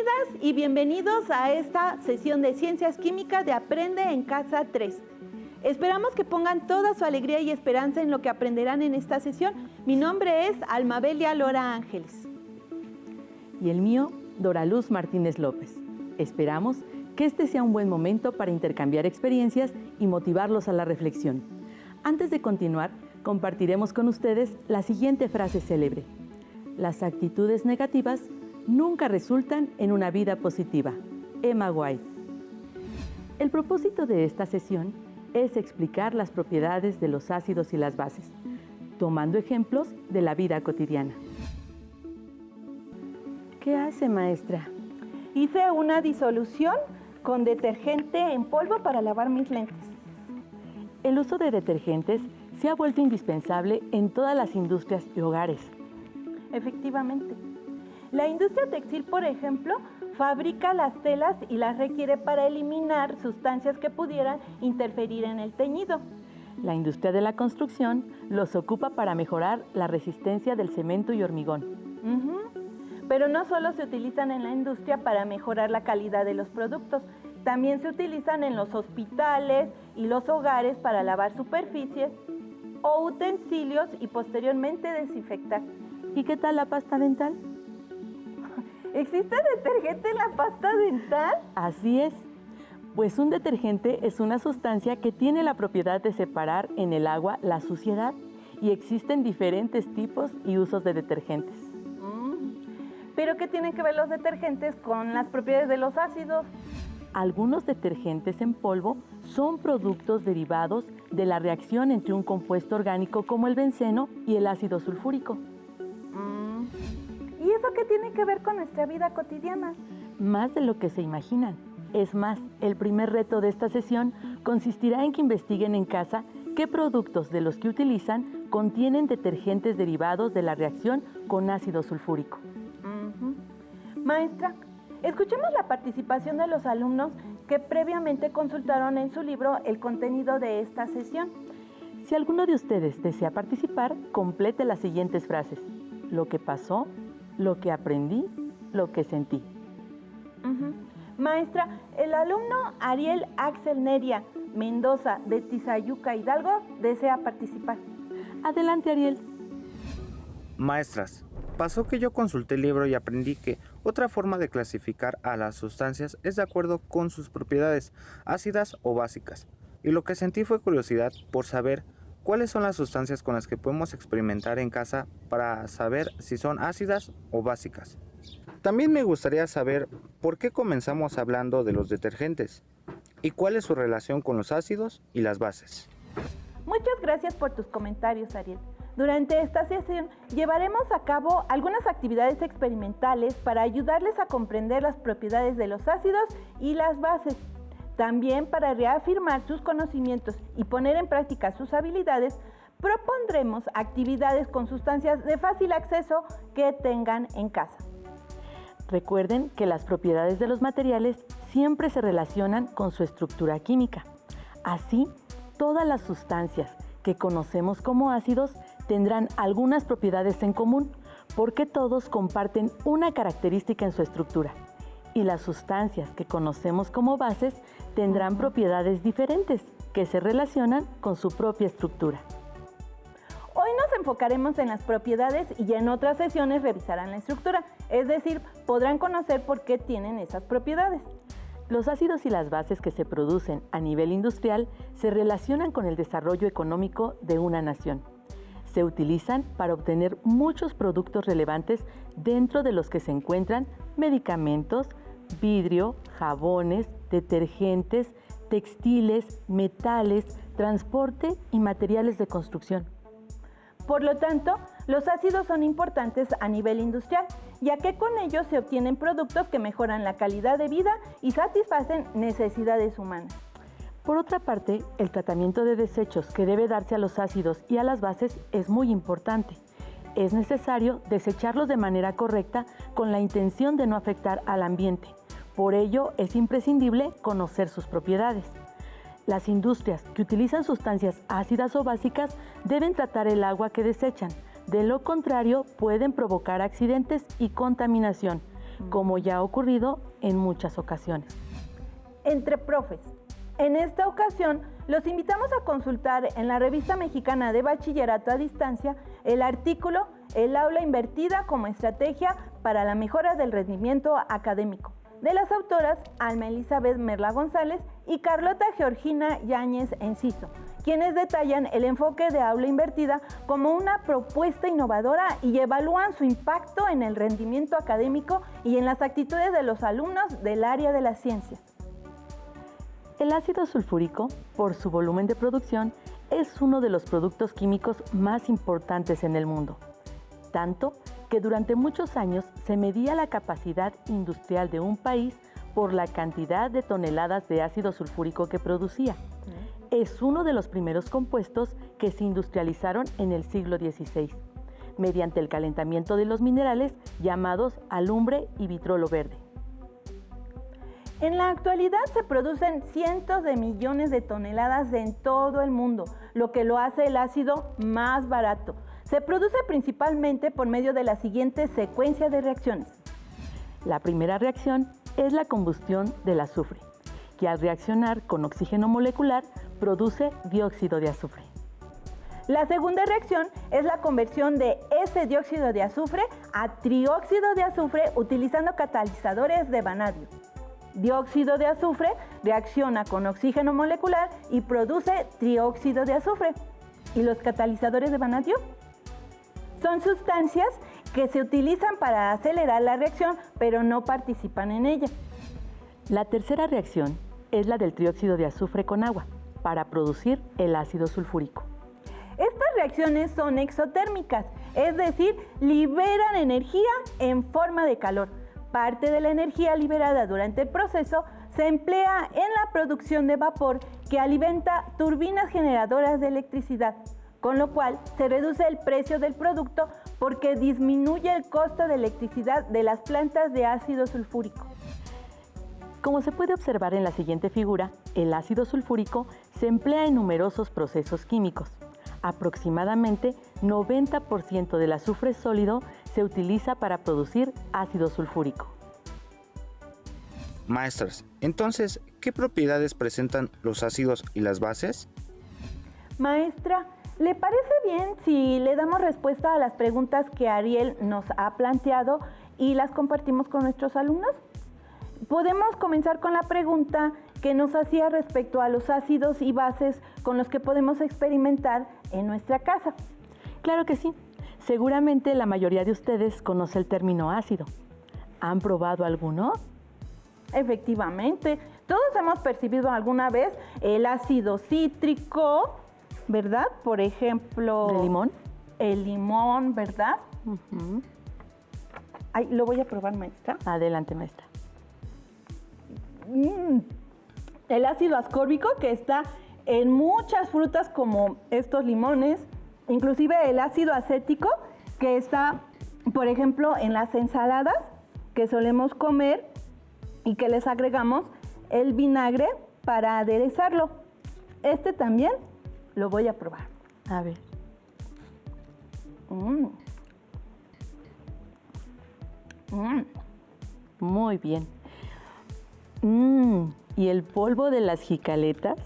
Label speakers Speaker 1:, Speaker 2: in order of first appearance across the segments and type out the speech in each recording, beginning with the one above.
Speaker 1: Bienvenidas y bienvenidos a esta sesión de Ciencias Químicas de Aprende en Casa 3. Esperamos que pongan toda su alegría y esperanza en lo que aprenderán en esta sesión. Mi nombre es Almabelia Lora Ángeles.
Speaker 2: Y el mío, Doraluz Martínez López. Esperamos que este sea un buen momento para intercambiar experiencias y motivarlos a la reflexión. Antes de continuar, compartiremos con ustedes la siguiente frase célebre. Las actitudes negativas nunca resultan en una vida positiva. Emma White. El propósito de esta sesión es explicar las propiedades de los ácidos y las bases, tomando ejemplos de la vida cotidiana. ¿Qué hace, maestra?
Speaker 1: Hice una disolución con detergente en polvo para lavar mis lentes.
Speaker 2: El uso de detergentes se ha vuelto indispensable en todas las industrias y hogares.
Speaker 1: Efectivamente. La industria textil, por ejemplo, fabrica las telas y las requiere para eliminar sustancias que pudieran interferir en el teñido.
Speaker 2: La industria de la construcción los ocupa para mejorar la resistencia del cemento y hormigón.
Speaker 1: Pero no solo se utilizan en la industria para mejorar la calidad de los productos, también se utilizan en los hospitales y los hogares para lavar superficies o utensilios y posteriormente desinfectar.
Speaker 2: ¿Y qué tal la pasta dental?
Speaker 1: ¿Existe detergente en la pasta dental?
Speaker 2: Así es, pues un detergente es una sustancia que tiene la propiedad de separar en el agua la suciedad y existen diferentes tipos y usos de detergentes.
Speaker 1: ¿Pero qué tienen que ver los detergentes con las propiedades de los ácidos?
Speaker 2: Algunos detergentes en polvo son productos derivados de la reacción entre un compuesto orgánico como el benceno y el ácido sulfúrico.
Speaker 1: ¿Y eso qué tiene que ver con nuestra vida cotidiana?
Speaker 2: Más de lo que se imaginan. Es más, el primer reto de esta sesión consistirá en que investiguen en casa qué productos de los que utilizan contienen detergentes derivados de la reacción con ácido sulfúrico.
Speaker 1: Maestra, escuchemos la participación de los alumnos que previamente consultaron en su libro el contenido de esta sesión.
Speaker 2: Si alguno de ustedes desea participar, complete las siguientes frases. Lo que pasó, lo que aprendí, lo que sentí.
Speaker 1: Maestra, el alumno Ariel Axel Neria Mendoza de Tizayuca, Hidalgo, desea participar.
Speaker 2: Adelante, Ariel.
Speaker 3: Maestras, pasó que yo consulté el libro y aprendí que otra forma de clasificar a las sustancias es de acuerdo con sus propiedades, ácidas o básicas. Y lo que sentí fue curiosidad por saber cuáles son las sustancias con las que podemos experimentar en casa para saber si son ácidas o básicas. También me gustaría saber por qué comenzamos hablando de los detergentes y cuál es su relación con los ácidos y las bases.
Speaker 1: Muchas gracias por tus comentarios, Ariel. Durante esta sesión llevaremos a cabo algunas actividades experimentales para ayudarles a comprender las propiedades de los ácidos y las bases. También para reafirmar sus conocimientos y poner en práctica sus habilidades, propondremos actividades con sustancias de fácil acceso que tengan en casa.
Speaker 2: Recuerden que las propiedades de los materiales siempre se relacionan con su estructura química. Así, todas las sustancias que conocemos como ácidos tendrán algunas propiedades en común, porque todos comparten una característica en su estructura. Y las sustancias que conocemos como bases tendrán propiedades diferentes que se relacionan con su propia estructura.
Speaker 1: Hoy nos enfocaremos en las propiedades y en otras sesiones revisarán la estructura, es decir, podrán conocer por qué tienen esas propiedades.
Speaker 2: Los ácidos y las bases que se producen a nivel industrial se relacionan con el desarrollo económico de una nación. Se utilizan para obtener muchos productos relevantes dentro de los que se encuentran medicamentos, vidrio, jabones, detergentes, textiles, metales, transporte y materiales de construcción.
Speaker 1: Por lo tanto, los ácidos son importantes a nivel industrial, ya que con ellos se obtienen productos que mejoran la calidad de vida y satisfacen necesidades humanas.
Speaker 2: Por otra parte, el tratamiento de desechos que debe darse a los ácidos y a las bases es muy importante. Es necesario desecharlos de manera correcta con la intención de no afectar al ambiente. Por ello, es imprescindible conocer sus propiedades. Las industrias que utilizan sustancias ácidas o básicas deben tratar el agua que desechan. De lo contrario, pueden provocar accidentes y contaminación. como ya ha ocurrido en muchas ocasiones.
Speaker 1: Entre profes. En esta ocasión, los invitamos a consultar en la Revista Mexicana de Bachillerato a Distancia el artículo El aula invertida como estrategia para la mejora del rendimiento académico, de las autoras Alma Elizabeth Merla González y Carlota Georgina Yáñez Enciso, quienes detallan el enfoque de aula invertida como una propuesta innovadora y evalúan su impacto en el rendimiento académico y en las actitudes de los alumnos del área de las ciencias.
Speaker 2: El ácido sulfúrico, por su volumen de producción, es uno de los productos químicos más importantes en el mundo, tanto que durante muchos años se medía la capacidad industrial de un país por la cantidad de toneladas de ácido sulfúrico que producía. Es uno de los primeros compuestos que se industrializaron en el siglo XVI, mediante el calentamiento de los minerales llamados alumbre y vitrolo verde.
Speaker 1: En la actualidad se producen cientos de millones de toneladas en todo el mundo, lo que lo hace el ácido más barato. Se produce principalmente por medio de la siguiente secuencia de reacciones.
Speaker 2: La primera reacción es la combustión del azufre, que al reaccionar con oxígeno molecular produce dióxido de azufre.
Speaker 1: La segunda reacción es la conversión de ese dióxido de azufre a trióxido de azufre utilizando catalizadores de vanadio. Dióxido de azufre reacciona con oxígeno molecular y produce trióxido de azufre. ¿Y los catalizadores de vanadio? Son sustancias que se utilizan para acelerar la reacción, pero no participan en ella.
Speaker 2: La tercera reacción es la del trióxido de azufre con agua, para producir el ácido sulfúrico.
Speaker 1: Estas reacciones son exotérmicas, es decir, liberan energía en forma de calor. Parte de la energía liberada durante el proceso se emplea en la producción de vapor que alimenta turbinas generadoras de electricidad, con lo cual se reduce el precio del producto porque disminuye el costo de electricidad de las plantas de ácido sulfúrico.
Speaker 2: Como se puede observar en la siguiente figura, el ácido sulfúrico se emplea en numerosos procesos químicos. Aproximadamente 90% del azufre sólido se utiliza para producir ácido sulfúrico.
Speaker 3: Maestras, entonces, ¿qué propiedades presentan los ácidos y las bases?
Speaker 1: Maestra, ¿le parece bien si le damos respuesta a las preguntas que Ariel nos ha planteado y las compartimos con nuestros alumnos? Podemos comenzar con la pregunta que nos hacía respecto a los ácidos y bases con los que podemos experimentar en nuestra casa.
Speaker 2: Claro que sí. Seguramente la mayoría de ustedes conoce el término ácido. ¿Han probado alguno?
Speaker 1: Efectivamente, todos hemos percibido alguna vez el ácido cítrico, ¿verdad? Por ejemplo...
Speaker 2: ¿De limón?
Speaker 1: El limón, ¿verdad?
Speaker 2: Uh-huh.
Speaker 1: Ay, lo voy a probar, maestra.
Speaker 2: Adelante, maestra.
Speaker 1: El ácido ascórbico, que está en muchas frutas como estos limones, inclusive el ácido acético, que está, por ejemplo, en las ensaladas que solemos comer y que les agregamos el vinagre para aderezarlo. Este también lo voy a probar.
Speaker 2: A ver. Muy bien. ¿Y el polvo de las jicaletas?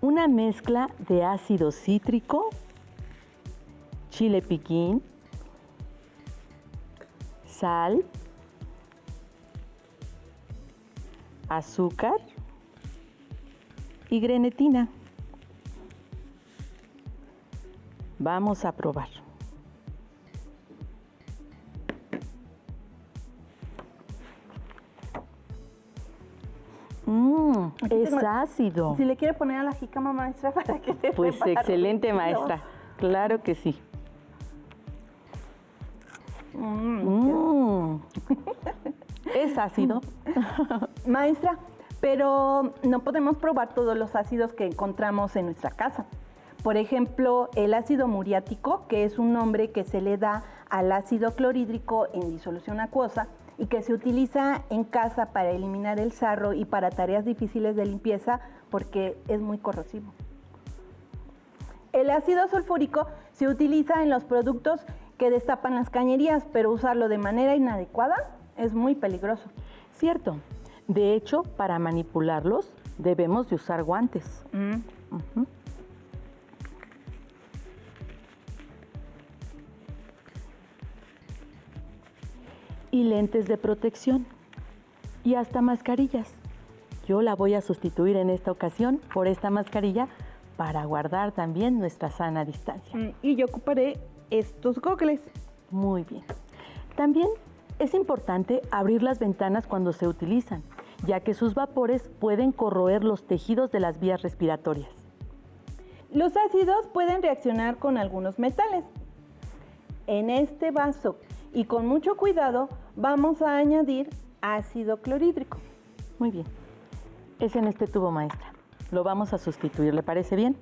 Speaker 2: Una mezcla de ácido cítrico, chile piquín, sal, azúcar y grenetina. Vamos a probar. Es ácido.
Speaker 1: Si le quiere poner a la jícama, maestra, para que te
Speaker 2: Pues
Speaker 1: prepare.
Speaker 2: excelente, maestra. Claro que sí. Es ácido.
Speaker 1: Maestra, pero no podemos probar todos los ácidos que encontramos en nuestra casa. Por ejemplo, el ácido muriático, que es un nombre que se le da al ácido clorhídrico en disolución acuosa y que se utiliza en casa para eliminar el sarro y para tareas difíciles de limpieza porque es muy corrosivo. El ácido sulfúrico se utiliza en los productos que destapan las cañerías, pero usarlo de manera inadecuada es muy peligroso.
Speaker 2: Cierto. De hecho, para manipularlos debemos de usar guantes. Ujú. Y lentes de protección. Y hasta mascarillas. Yo la voy a sustituir en esta ocasión por esta mascarilla para guardar también nuestra sana distancia.
Speaker 1: Y yo ocuparé estos gogles.
Speaker 2: Muy bien. También es importante abrir las ventanas cuando se utilizan, ya que sus vapores pueden corroer los tejidos de las vías respiratorias.
Speaker 1: Los ácidos pueden reaccionar con algunos metales. En este vaso y con mucho cuidado vamos a añadir ácido clorhídrico.
Speaker 2: Muy bien. Es en este tubo, maestra. Lo vamos a sustituir, ¿le parece bien?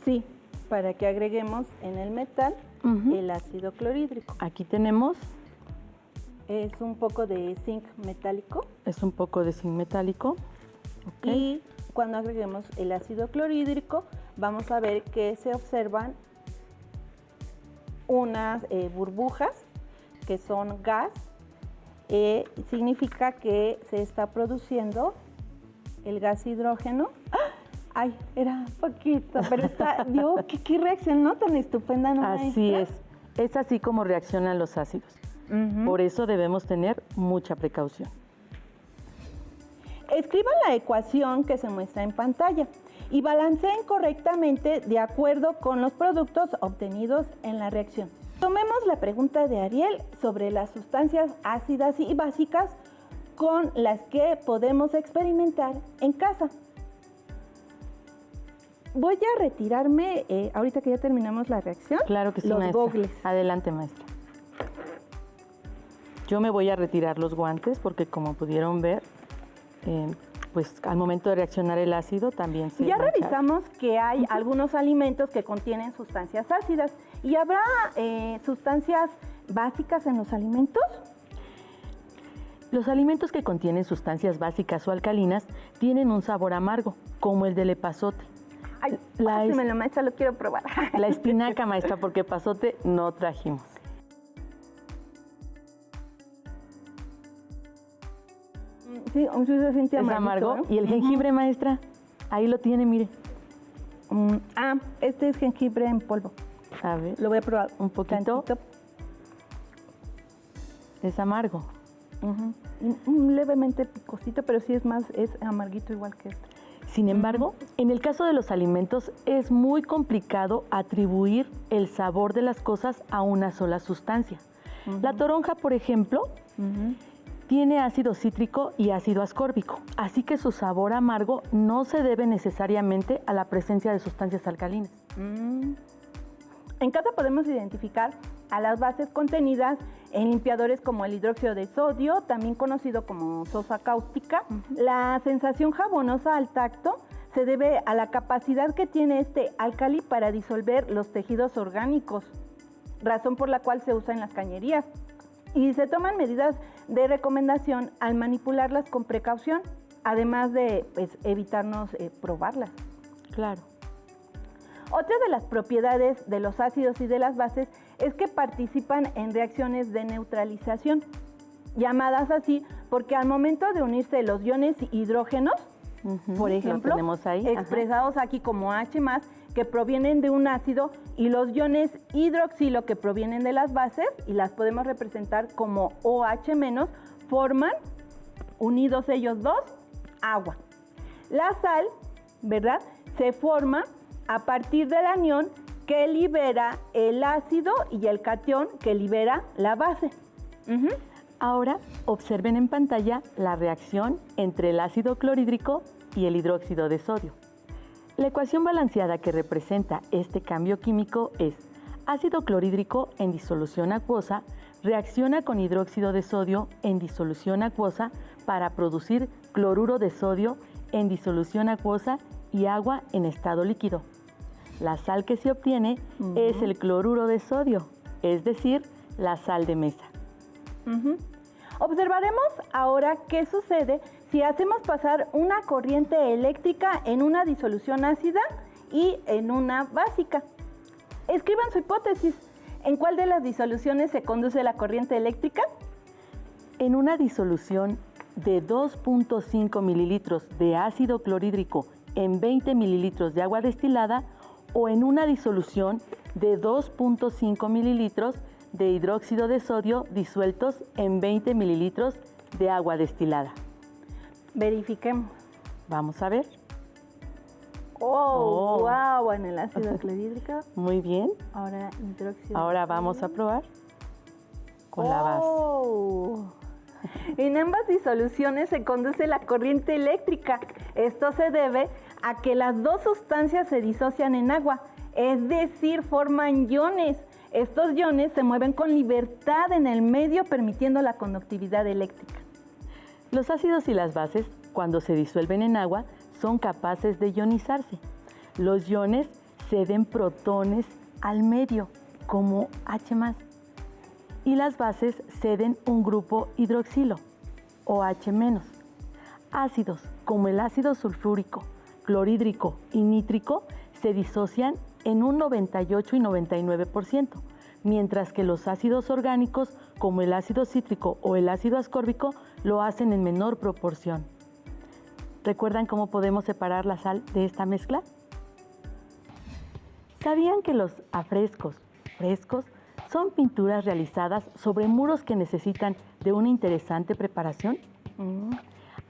Speaker 1: Sí, para que agreguemos en el metal el ácido clorhídrico.
Speaker 2: Aquí tenemos,
Speaker 1: Es un poco de zinc metálico.
Speaker 2: es un poco de zinc metálico. Ok.
Speaker 1: Y cuando agreguemos el ácido clorhídrico, vamos a ver que se observan unas burbujas que son gas. Significa que se está produciendo el gas hidrógeno. ¡Ah! Ay, era poquito, pero está, qué reacción no tan estupenda, ¿no,
Speaker 2: Así
Speaker 1: maestra?
Speaker 2: es así como reaccionan los ácidos. Por eso debemos tener mucha precaución.
Speaker 1: Escriban la ecuación que se muestra en pantalla y balanceen correctamente de acuerdo con los productos obtenidos en la reacción. Tomemos la pregunta de Ariel sobre las sustancias ácidas y básicas con las que podemos experimentar en casa. Voy a retirarme, ahorita que ya terminamos la reacción,
Speaker 2: Claro que sí,
Speaker 1: los
Speaker 2: maestra.
Speaker 1: gogles.
Speaker 2: Adelante, maestra. Yo me voy a retirar los guantes porque, como pudieron ver, pues al momento de reaccionar el ácido también se
Speaker 1: Ya
Speaker 2: mancha.
Speaker 1: revisamos que hay algunos alimentos que contienen sustancias ácidas. ¿Y habrá sustancias básicas en los alimentos?
Speaker 2: Los alimentos que contienen sustancias básicas o alcalinas tienen un sabor amargo, como el del epazote.
Speaker 1: Ay,
Speaker 2: La
Speaker 1: pásemelo, maestra, lo quiero probar.
Speaker 2: La espinaca, maestra, porque epazote no trajimos.
Speaker 1: Sí, se siente
Speaker 2: Es
Speaker 1: amarguito,
Speaker 2: amargo.
Speaker 1: ¿no?
Speaker 2: ¿Y el jengibre, maestra? Ahí lo tiene, mire.
Speaker 1: Este es jengibre en polvo.
Speaker 2: A ver,
Speaker 1: Lo voy a probar
Speaker 2: un poquito.
Speaker 1: tantito.
Speaker 2: Es amargo.
Speaker 1: Levemente picosito, pero sí es amarguito igual que este.
Speaker 2: Sin embargo, en el caso de los alimentos es muy complicado atribuir el sabor de las cosas a una sola sustancia. La toronja, por ejemplo, tiene ácido cítrico y ácido ascórbico, así que su sabor amargo no se debe necesariamente a la presencia de sustancias alcalinas.
Speaker 1: En casa podemos identificar a las bases contenidas en limpiadores como el hidróxido de sodio, también conocido como sosa cáustica. La sensación jabonosa al tacto se debe a la capacidad que tiene este álcali para disolver los tejidos orgánicos, razón por la cual se usa en las cañerías. Y se toman medidas de recomendación al manipularlas con precaución, además de evitarnos probarlas.
Speaker 2: Claro.
Speaker 1: Otra de las propiedades de los ácidos y de las bases es que participan en reacciones de neutralización, llamadas así porque al momento de unirse los iones hidrógenos, por ejemplo,
Speaker 2: lo tenemos ahí,
Speaker 1: expresados aquí como H+, que provienen de un ácido, y los iones hidroxilo que provienen de las bases, y las podemos representar como OH-, forman, unidos ellos dos, agua. La sal, ¿verdad?, se forma a partir del anión que libera el ácido y el catión que libera la base.
Speaker 2: Ahora observen en pantalla la reacción entre el ácido clorhídrico y el hidróxido de sodio. La ecuación balanceada que representa este cambio químico es: ácido clorhídrico en disolución acuosa reacciona con hidróxido de sodio en disolución acuosa para producir cloruro de sodio en disolución acuosa y agua en estado líquido. La sal que se obtiene es el cloruro de sodio, es decir, la sal de mesa.
Speaker 1: Observaremos ahora qué sucede si hacemos pasar una corriente eléctrica en una disolución ácida y en una básica. Escriban su hipótesis. ¿En cuál de las disoluciones se conduce la corriente eléctrica?
Speaker 2: En una disolución de 2.5 mililitros de ácido clorhídrico en 20 mililitros de agua destilada o en una disolución de 2.5 mililitros de hidróxido de sodio disueltos en 20 mililitros de agua destilada.
Speaker 1: Verifiquemos.
Speaker 2: Vamos a ver.
Speaker 1: ¡Oh! ¡Wow! En el ácido clorhídrico.
Speaker 2: Muy bien.
Speaker 1: Ahora hidróxido.
Speaker 2: Ahora vamos a probar con la base.
Speaker 1: En ambas disoluciones se conduce la corriente eléctrica. Esto se debe a que las dos sustancias se disocian en agua, es decir, forman iones. Estos iones se mueven con libertad en el medio, permitiendo la conductividad eléctrica.
Speaker 2: Los ácidos y las bases, cuando se disuelven en agua, son capaces de ionizarse. Los iones ceden protones al medio, como H+, y las bases ceden un grupo hidroxilo, OH-. Ácidos, como el ácido sulfúrico, clorhídrico y nítrico, se disocian en un 98 y 99%, mientras que los ácidos orgánicos, como el ácido cítrico o el ácido ascórbico, lo hacen en menor proporción. ¿Recuerdan cómo podemos separar la sal de esta mezcla? ¿Sabían que los afrescos, frescos, son pinturas realizadas sobre muros que necesitan de una interesante preparación?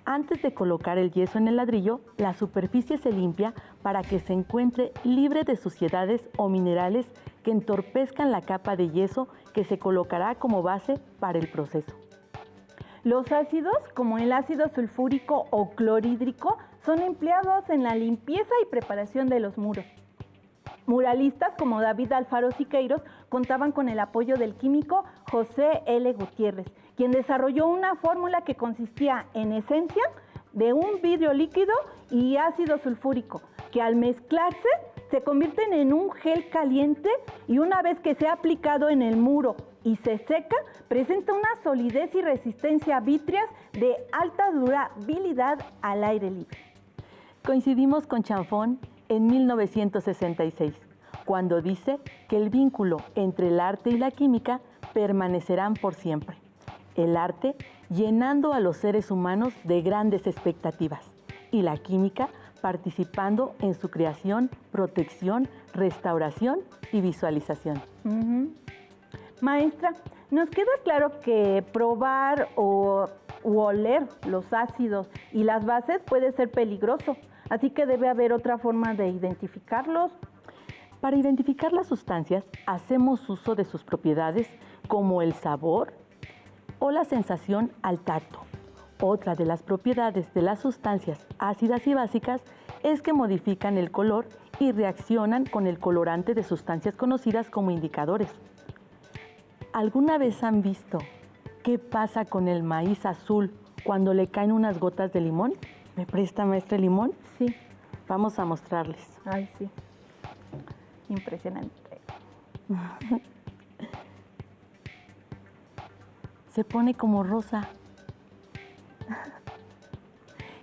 Speaker 2: Antes de colocar el yeso en el ladrillo, la superficie se limpia para que se encuentre libre de suciedades o minerales que entorpezcan la capa de yeso que se colocará como base para el proceso.
Speaker 1: Los ácidos, como el ácido sulfúrico o clorhídrico, son empleados en la limpieza y preparación de los muros. Muralistas como David Alfaro Siqueiros contaban con el apoyo del químico José L. Gutiérrez, quien desarrolló una fórmula que consistía en esencia de un vidrio líquido y ácido sulfúrico, que al mezclarse se convierten en un gel caliente y una vez que se ha aplicado en el muro y se seca, presenta una solidez y resistencia a vítreas de alta durabilidad al aire libre.
Speaker 2: Coincidimos con Chanfón en 1966, cuando dice que el vínculo entre el arte y la química permanecerán por siempre. El arte llenando a los seres humanos de grandes expectativas y la química participando en su creación, protección, restauración y visualización.
Speaker 1: Maestra, nos queda claro que probar u oler los ácidos y las bases puede ser peligroso, así que debe haber otra forma de identificarlos.
Speaker 2: Para identificar las sustancias, hacemos uso de sus propiedades como el sabor o la sensación al tacto. Otra de las propiedades de las sustancias ácidas y básicas es que modifican el color y reaccionan con el colorante de sustancias conocidas como indicadores. ¿Alguna vez han visto qué pasa con el maíz azul cuando le caen unas gotas de limón? ¿Me presta, maestra, el limón?
Speaker 1: Sí.
Speaker 2: Vamos a mostrarles.
Speaker 1: Ay, sí. Impresionante.
Speaker 2: Se pone como rosa.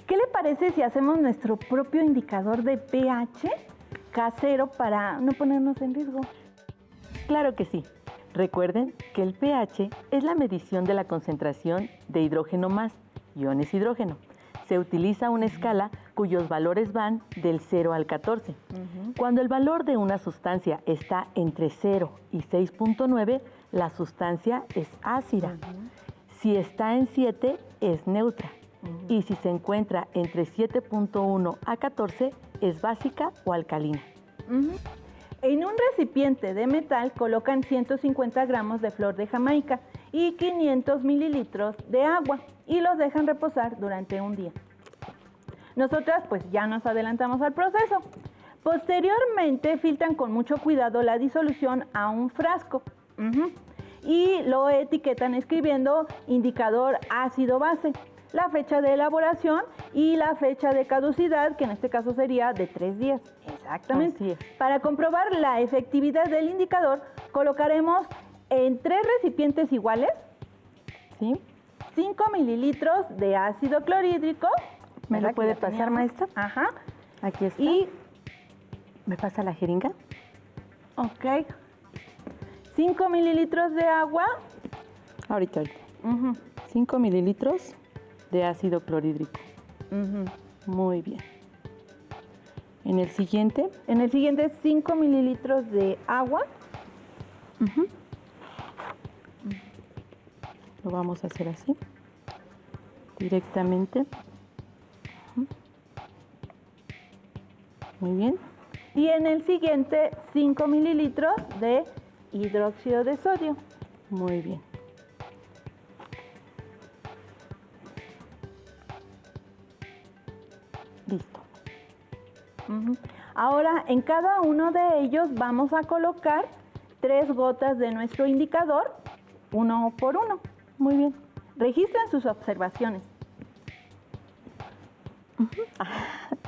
Speaker 1: ¿Qué le parece si hacemos nuestro propio indicador de pH casero para no ponernos en riesgo?
Speaker 2: Claro que sí. Recuerden que el pH es la medición de la concentración de hidrógeno más iones hidrógeno. Se utiliza una escala cuyos valores van del 0 al 14. Cuando el valor de una sustancia está entre 0 y 6.9, la sustancia es ácida. Si está en 7, es neutra. Y si se encuentra entre 7.1 a 14, es básica o alcalina.
Speaker 1: En un recipiente de metal colocan 150 gramos de flor de Jamaica y 500 mililitros de agua y los dejan reposar durante un día. Nosotras pues ya nos adelantamos al proceso. Posteriormente filtran con mucho cuidado la disolución a un frasco y lo etiquetan escribiendo indicador ácido-base, la fecha de elaboración y la fecha de caducidad, que en este caso sería de 3 días. Exactamente.
Speaker 2: Así es.
Speaker 1: Para comprobar la efectividad del indicador, colocaremos en 3 recipientes iguales,
Speaker 2: ¿Sí?
Speaker 1: 5 mililitros de ácido clorhídrico.
Speaker 2: ¿Me
Speaker 1: ¿verdad?
Speaker 2: lo puede
Speaker 1: Que ya
Speaker 2: pasar,
Speaker 1: teníamos.
Speaker 2: maestra?
Speaker 1: Ajá.
Speaker 2: Aquí está.
Speaker 1: Y,
Speaker 2: ¿Me pasa la jeringa?
Speaker 1: ok, 5 mililitros de agua.
Speaker 2: Ahorita. 5 mililitros de ácido clorhídrico. Muy bien. En el siguiente,
Speaker 1: 5 mililitros de agua.
Speaker 2: lo vamos a hacer así, directamente. Muy bien.
Speaker 1: Y en el siguiente, 5 mililitros de hidróxido de sodio.
Speaker 2: Muy bien. Listo.
Speaker 1: Ahora, en cada uno de ellos vamos a colocar 3 gotas de nuestro indicador, uno por uno.
Speaker 2: Muy bien.
Speaker 1: Registren sus observaciones.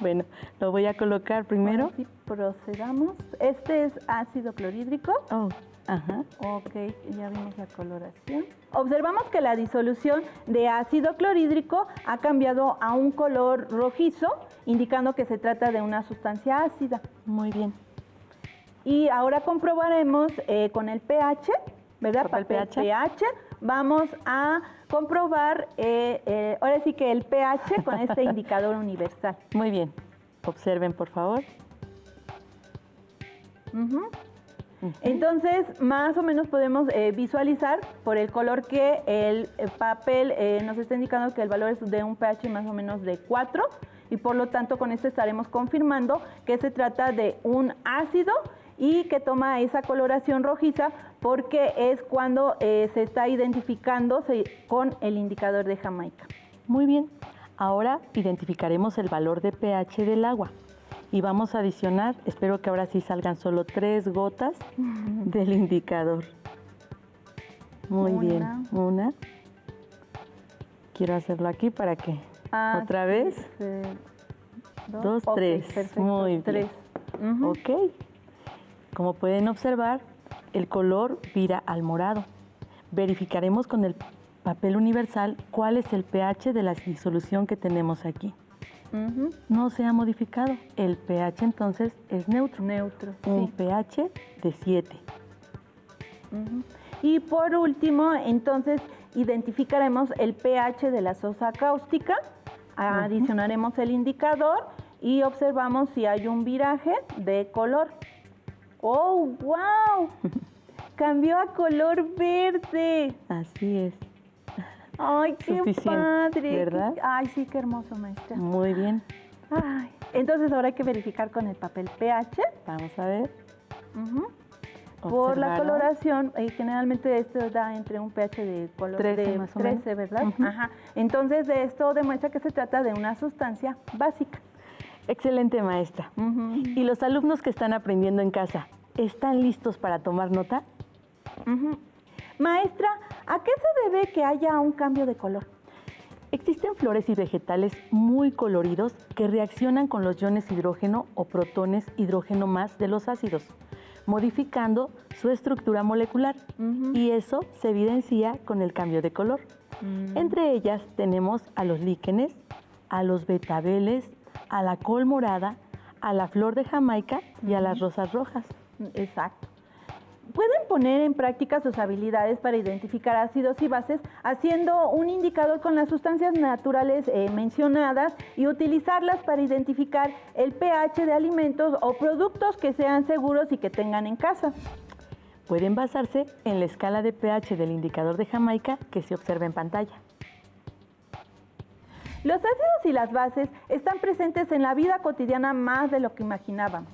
Speaker 2: Bueno, lo voy a colocar primero.
Speaker 1: Ahora sí, procedamos. Este es ácido clorhídrico.
Speaker 2: Oh, ajá.
Speaker 1: Ok, ya vimos la coloración. Observamos que la disolución de ácido clorhídrico ha cambiado a un color rojizo, indicando que se trata de una sustancia ácida.
Speaker 2: Muy bien.
Speaker 1: Y ahora comprobaremos con el pH, ¿verdad?
Speaker 2: Papel
Speaker 1: pH. Vamos a comprobar, ahora sí que el pH con este indicador universal.
Speaker 2: Muy bien. Observen, por favor.
Speaker 1: Entonces, más o menos podemos visualizar por el color que el papel nos está indicando que el valor es de un pH más o menos de 4 y por lo tanto con esto estaremos confirmando que se trata de un ácido y que toma esa coloración rojiza porque es cuando se está identificando con el indicador de Jamaica.
Speaker 2: Muy bien. Ahora identificaremos el valor de pH del agua. Y vamos a adicionar, espero que ahora sí salgan solo 3 gotas del indicador. Muy bien. Una. Quiero hacerlo aquí para que otra vez. 2, 3.
Speaker 1: Perfecto.
Speaker 2: Muy bien.
Speaker 1: 3.
Speaker 2: Ok. Como pueden observar, el color vira al morado. Verificaremos con el papel universal cuál es el pH de la disolución que tenemos aquí. No se ha modificado. El pH entonces es neutro. Un pH de 7.
Speaker 1: Y por último, entonces, identificaremos el pH de la sosa cáustica. Adicionaremos el indicador y observamos si hay un viraje de color. ¡Oh, wow! Cambió a color verde.
Speaker 2: Así es.
Speaker 1: ¡Ay, qué padre!
Speaker 2: ¿Verdad?
Speaker 1: ¡Ay, sí, qué hermoso, maestra!
Speaker 2: Muy bien.
Speaker 1: Ay, entonces ahora hay que verificar con el papel pH.
Speaker 2: Vamos a ver.
Speaker 1: Por la coloración, generalmente esto da entre un pH de color
Speaker 2: 13,
Speaker 1: de
Speaker 2: más o menos.
Speaker 1: 13, ¿verdad? Entonces, esto demuestra que se trata de una sustancia básica.
Speaker 2: Excelente, maestra. ¿Y los alumnos que están aprendiendo en casa, están listos para tomar nota?
Speaker 1: Maestra, ¿a qué se debe que haya un cambio de color?
Speaker 2: Existen flores y vegetales muy coloridos que reaccionan con los iones hidrógeno o protones hidrógeno más de los ácidos, modificando su estructura molecular. Y eso se evidencia con el cambio de color. Entre ellas tenemos a los líquenes, a los betabeles, a la col morada, a la flor de Jamaica y a las rosas rojas.
Speaker 1: Exacto. Pueden poner en práctica sus habilidades para identificar ácidos y bases haciendo un indicador con las sustancias naturales mencionadas y utilizarlas para identificar el pH de alimentos o productos que sean seguros y que tengan en casa.
Speaker 2: Pueden basarse en la escala de pH del indicador de Jamaica que se observa en pantalla.
Speaker 1: Los ácidos y las bases están presentes en la vida cotidiana más de lo que imaginábamos.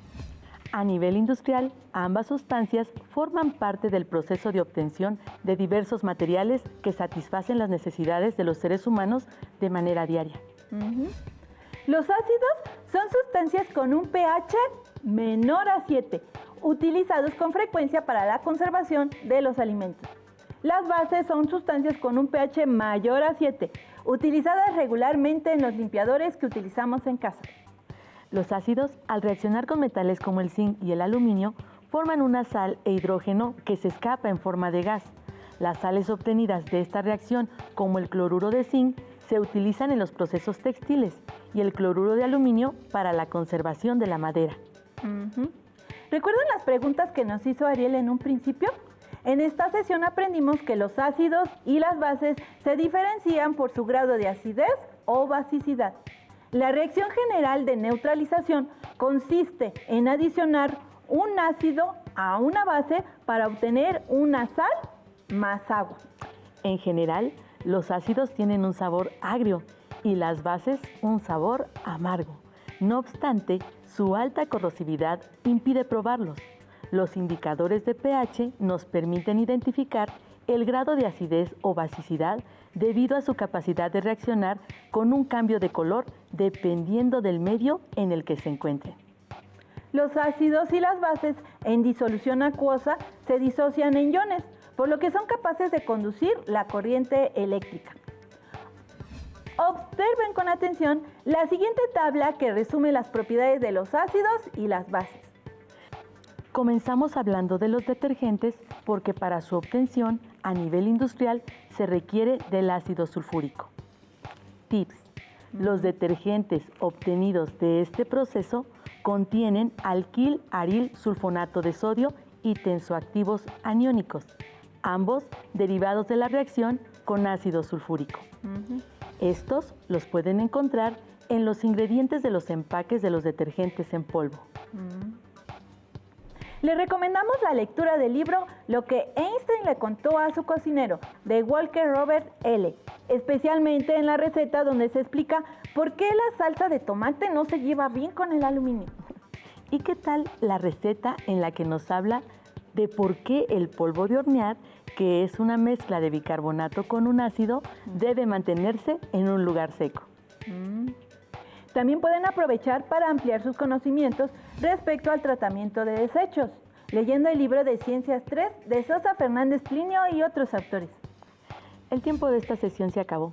Speaker 2: A nivel industrial, ambas sustancias forman parte del proceso de obtención de diversos materiales que satisfacen las necesidades de los seres humanos de manera diaria.
Speaker 1: Los ácidos son sustancias con un pH menor a 7, utilizados con frecuencia para la conservación de los alimentos. Las bases son sustancias con un pH mayor a 7, utilizadas regularmente en los limpiadores que utilizamos en casa.
Speaker 2: Los ácidos, al reaccionar con metales como el zinc y el aluminio, forman una sal e hidrógeno que se escapa en forma de gas. Las sales obtenidas de esta reacción, como el cloruro de zinc, se utilizan en los procesos textiles y el cloruro de aluminio para la conservación de la madera.
Speaker 1: ¿Recuerdan las preguntas que nos hizo Ariel en un principio? En esta sesión aprendimos que los ácidos y las bases se diferencian por su grado de acidez o basicidad. La reacción general de neutralización consiste en adicionar un ácido a una base para obtener una sal más agua.
Speaker 2: En general, los ácidos tienen un sabor agrio y las bases un sabor amargo. No obstante, su alta corrosividad impide probarlos. Los indicadores de pH nos permiten identificar el grado de acidez o basicidad debido a su capacidad de reaccionar con un cambio de color dependiendo del medio en el que se encuentren.
Speaker 1: Los ácidos y las bases en disolución acuosa se disocian en iones, por lo que son capaces de conducir la corriente eléctrica. Observen con atención la siguiente tabla que resume las propiedades de los ácidos y las bases.
Speaker 2: Comenzamos hablando de los detergentes porque para su obtención a nivel industrial se requiere del ácido sulfúrico. Tips. Los detergentes obtenidos de este proceso contienen alquil-aril sulfonato de sodio y tensoactivos aniónicos, ambos derivados de la reacción con ácido sulfúrico. Estos los pueden encontrar en los ingredientes de los empaques de los detergentes en polvo.
Speaker 1: Le recomendamos la lectura del libro Lo que Einstein le contó a su cocinero, de Walker Robert L., especialmente en la receta donde se explica por qué la salsa de tomate no se lleva bien con el aluminio.
Speaker 2: ¿Y qué tal la receta en la que nos habla de por qué el polvo de hornear, que es una mezcla de bicarbonato con un ácido, debe mantenerse en un lugar seco?
Speaker 1: También pueden aprovechar para ampliar sus conocimientos respecto al tratamiento de desechos, leyendo el libro de Ciencias 3 de Sosa Fernández Plinio y otros autores.
Speaker 2: El tiempo de esta sesión se acabó,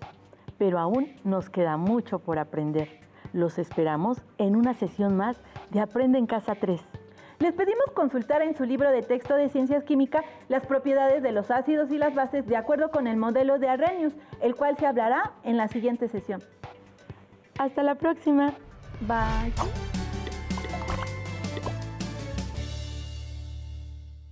Speaker 2: pero aún nos queda mucho por aprender. Los esperamos en una sesión más de Aprende en Casa 3.
Speaker 1: Les pedimos consultar en su libro de texto de Ciencias Químicas las propiedades de los ácidos y las bases de acuerdo con el modelo de Arrhenius, el cual se hablará en la siguiente sesión.
Speaker 2: Hasta la próxima.
Speaker 1: Bye.